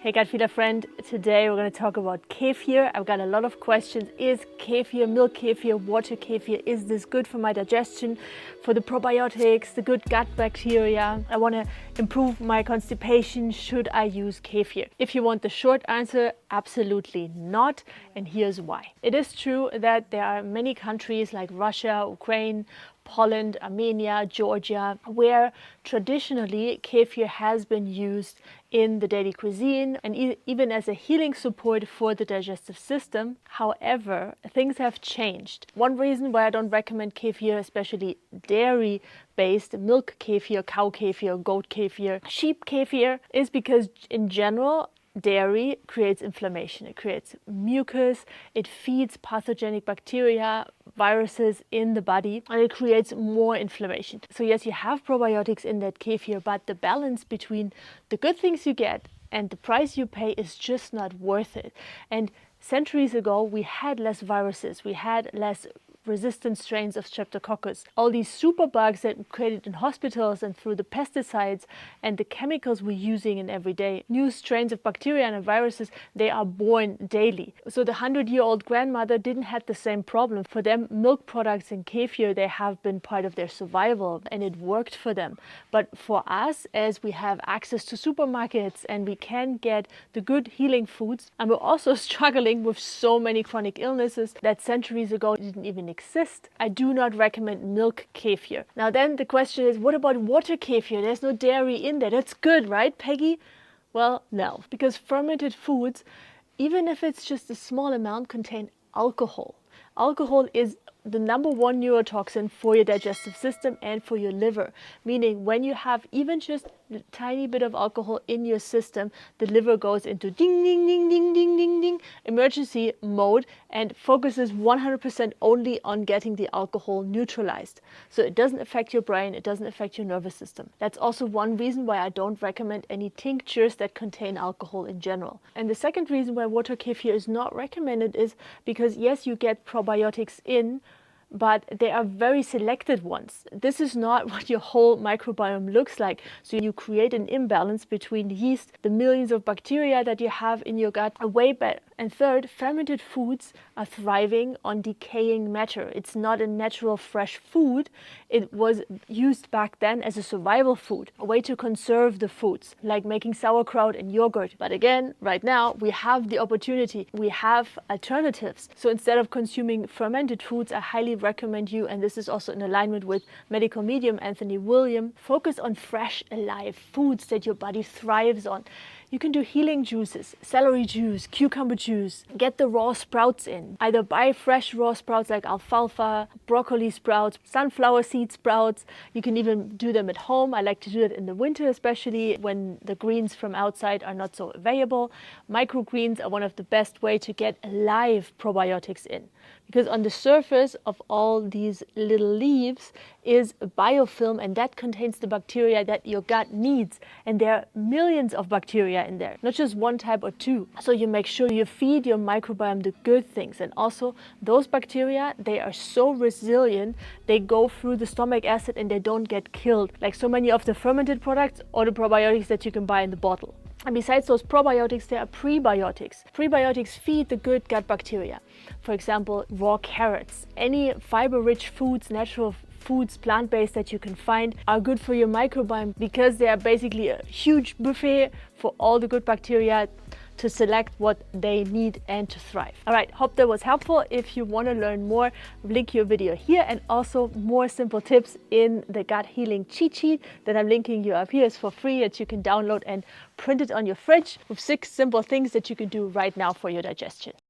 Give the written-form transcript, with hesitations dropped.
Hey gut feeler friend, today we're going to talk about kefir. I've got a lot of questions. Is kefir, milk kefir, water kefir, is this good for my digestion, for the probiotics, the good gut bacteria? I want to improve my constipation. Should I use kefir? If you want the short answer, absolutely not. And here's why. It is true that there are many countries like Russia, Ukraine, Poland, Armenia, Georgia, where traditionally kefir has been used in the daily cuisine and even as a healing support for the digestive system. However, things have changed. One reason why I don't recommend kefir, especially dairy-based milk kefir, cow kefir, goat kefir, sheep kefir, is because in general, dairy creates inflammation. It creates mucus, it feeds pathogenic bacteria, viruses in the body, and it creates more inflammation. So yes, you have probiotics in that kefir, but the balance between the good things you get and the price you pay is just not worth it. And centuries ago, we had less viruses, we had less resistant strains of streptococcus. All these superbugs that were created in hospitals and through the pesticides and the chemicals we're using in everyday new strains of bacteria and viruses, they are born daily. So the 100-year-old grandmother didn't have the same problem. For them, milk products and kefir, they have been part of their survival and it worked for them. But for us, as we have access to supermarkets and we can get the good healing foods, and we're also struggling with so many chronic illnesses that centuries ago didn't even exist, I do not recommend milk kefir. Now then the question is, what about water kefir? There's no dairy in there. That's good, right, Peggy? Well, no, because fermented foods, even if it's just a small amount, contain alcohol. Alcohol is the #1 neurotoxin for your digestive system and for your liver, meaning when you have even just a tiny bit of alcohol in your system, the liver goes into ding, ding, ding, ding, ding, ding, ding, emergency mode and focuses 100% only on getting the alcohol neutralized. So it doesn't affect your brain, it doesn't affect your nervous system. That's also one reason why I don't recommend any tinctures that contain alcohol in general. And the second reason why water kefir is not recommended is because yes, you get probiotics in, but they are very selected ones. This is not what your whole microbiome looks like. So you create an imbalance between yeast, the millions of bacteria that you have in your gut, way better. And third, fermented foods are thriving on decaying matter. It's not a natural fresh food. It was used back then as a survival food, a way to conserve the foods, like making sauerkraut and yogurt. But again, right now, we have the opportunity. We have alternatives. So instead of consuming fermented foods, I highly recommend you, and this is also in alignment with medical medium Anthony William, focus on fresh, alive foods that your body thrives on. You can do healing juices, celery juice, cucumber juice. Get the raw sprouts in. Either buy fresh raw sprouts like alfalfa, broccoli sprouts, sunflower seed sprouts. You can even do them at home. I like to do it in the winter, especially when the greens from outside are not so available. Microgreens are one of the best way to get live probiotics in. Because on the surface of all these little leaves is a biofilm, and that contains the bacteria that your gut needs. And there are millions of bacteria in there, not just one type or two. So you make sure you feed your microbiome the good things. And also those bacteria, they are so resilient, they go through the stomach acid and they don't get killed, like so many of the fermented products or the probiotics that you can buy in the bottle. And besides those probiotics, there are prebiotics. Prebiotics feed the good gut bacteria. For example, raw carrots. Any fiber-rich foods, natural foods, plant-based that you can find are good for your microbiome because they are basically a huge buffet for all the good bacteria to select what they need and to thrive. All right, hope that was helpful. If you want to learn more, link your video here, and also more simple tips in the gut healing cheat sheet that I'm linking you up here is for free, that you can download and print it on your fridge with 6 simple things that you can do right now for your digestion.